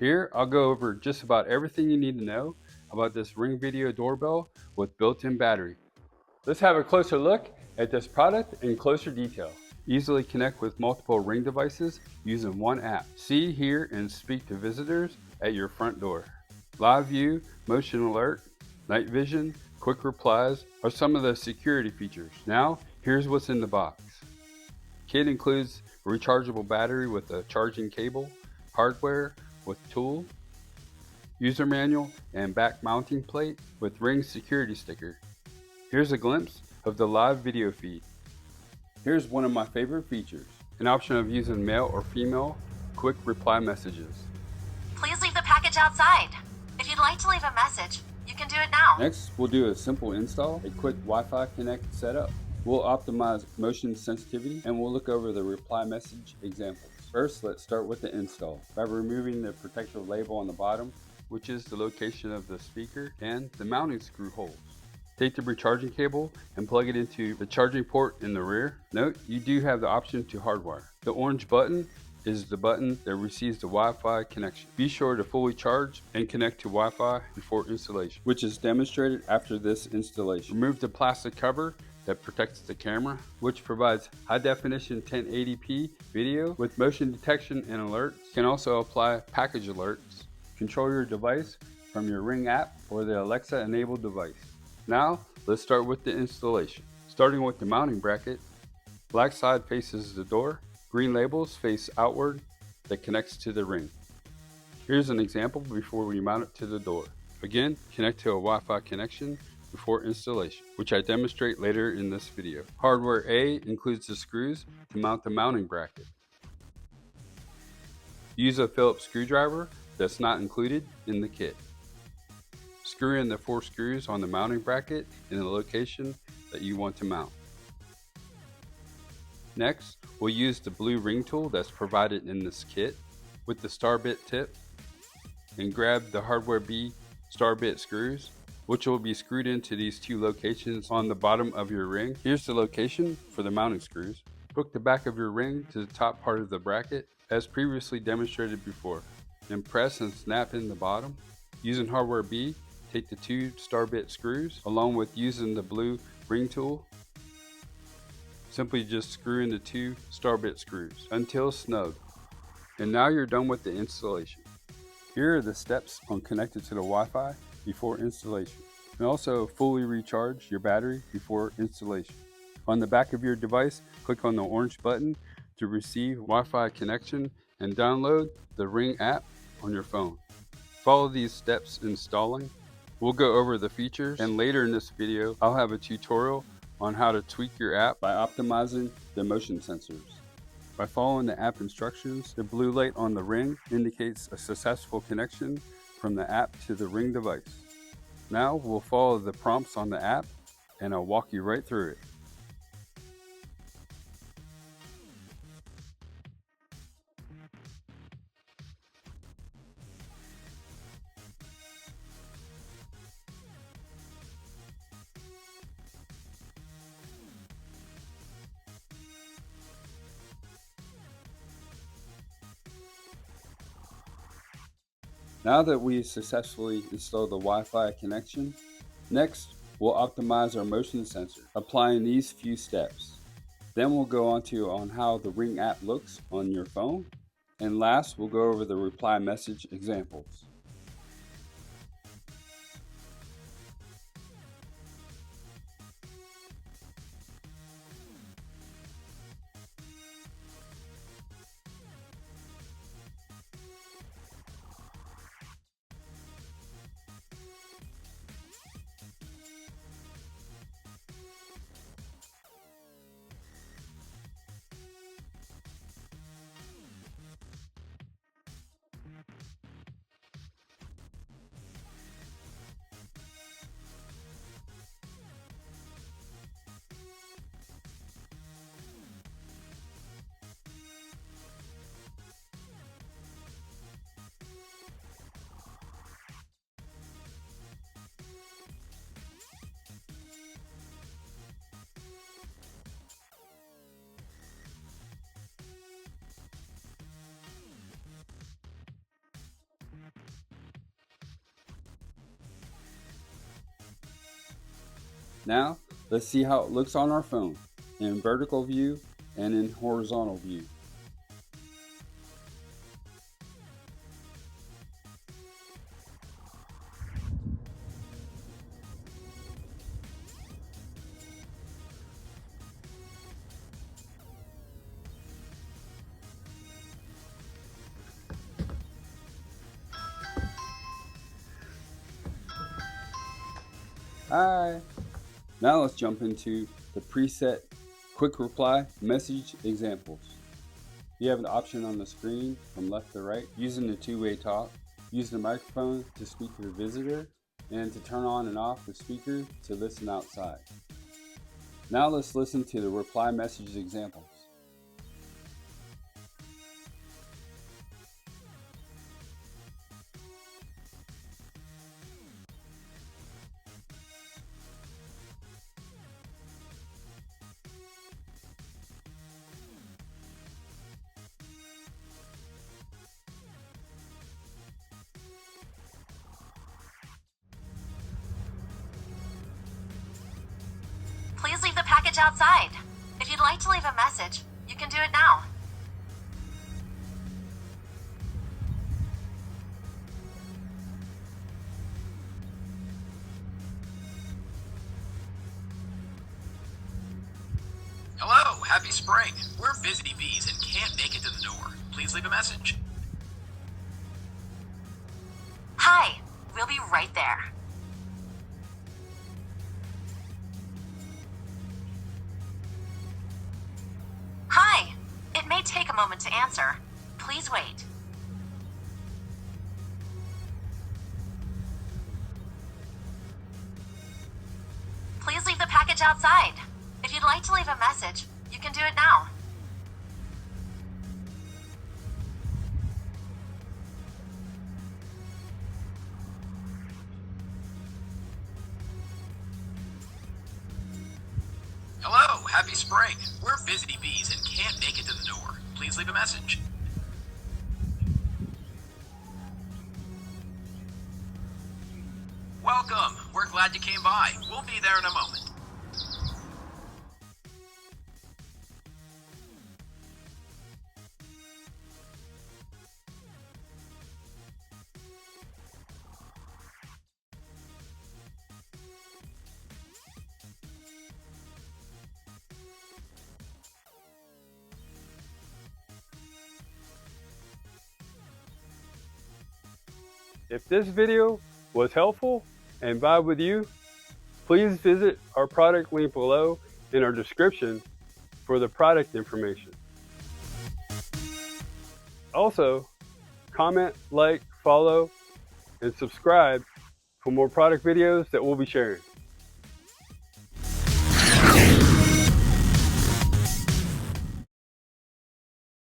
Here, I'll go over just about everything you need to know about this Ring Video Doorbell with built-in battery. Let's have a closer look at this product in closer detail. Easily connect with multiple Ring devices using one app. See, hear, and speak to visitors at your front door. Live view, motion alert, night vision, quick replies are some of the security features. Now, here's what's in the box. Kit includes a rechargeable battery with a charging cable, hardware with tool, user manual, and back mounting plate with Ring security sticker. Here's a glimpse of the live video feed. Here's one of my favorite features, an option of using male or female quick reply messages. Please leave the package outside. If you'd like to leave a message, you can do it now. Next, we'll do a simple install, a quick Wi-Fi connect setup. We'll optimize motion sensitivity and we'll look over the reply message examples. First, let's start with the install by removing the protective label on the bottom, which is the location of the speaker, and the mounting screw holes. Take the recharging cable and plug it into the charging port in the rear. Note, you do have the option to hardwire. The orange button is the button that receives the Wi-Fi connection. Be sure to fully charge and connect to Wi-Fi before installation, which is demonstrated after this installation. Remove the plastic cover that protects the camera, which provides high definition 1080p video with motion detection and alerts. You can also apply package alerts. Control your device from your Ring app or the Alexa enabled device. Now, let's start with the installation. Starting with the mounting bracket, black side faces the door, green labels face outward that connects to the Ring. Here's an example before we mount it to the door. Again, connect to a Wi-Fi connection before installation, which I demonstrate later in this video. Hardware A includes the screws to mount the mounting bracket. Use a Phillips screwdriver that's not included in the kit. Screw in the 4 screws on the mounting bracket in the location that you want to mount. Next, we'll use the blue ring tool that's provided in this kit with the star bit tip and grab the hardware B star bit screws, which will be screwed into these 2 locations on the bottom of your Ring. Here's the location for the mounting screws. Hook the back of your Ring to the top part of the bracket as previously demonstrated before. Then press and snap in the bottom. Using hardware B, take the 2 star bit screws along with using the blue ring tool. Simply just screw in the 2 star bit screws until snug. And now you're done with the installation. Here are the steps on connected to the Wi-Fi before installation. And also fully recharge your battery before installation. On the back of your device, click on the orange button to receive Wi-Fi connection and download the Ring app on your phone. Follow these steps installing. We'll go over the features, and later in this video, I'll have a tutorial on how to tweak your app by optimizing the motion sensors. By following the app instructions, the blue light on the Ring indicates a successful connection from the app to the Ring device. Now we'll follow the prompts on the app and I'll walk you right through it. Now that we successfully installed the Wi-Fi connection, next we'll optimize our motion sensor, applying these few steps. Then we'll go on how the Ring app looks on your phone, and last we'll go over the reply message examples. Now, let's see how it looks on our phone in vertical view and in horizontal view. Hi! Now let's jump into the preset quick reply message examples. You have an option on the screen from left to right, using the two-way talk, use the microphone to speak to the visitor, and to turn on and off the speaker to listen outside. Now let's listen to the reply message examples. Please leave the package outside. If you'd like to leave a message, you can do it now. Hello, happy spring. We're busy bees and can't make it to the door. Please leave a message. Hi, we'll be right there. Hi, it may take a moment to answer. Please wait. Please leave the package outside. If you'd like to leave a message, you can do it now. Hello, happy spring. We're busy bees and can't make it to the door. Please leave a message. Welcome. We're glad you came by. We'll be there in a moment. If this video was helpful and vibe with you, please visit our product link below in our description for the product information. Also, comment, like, follow, and subscribe for more product videos that we'll be sharing.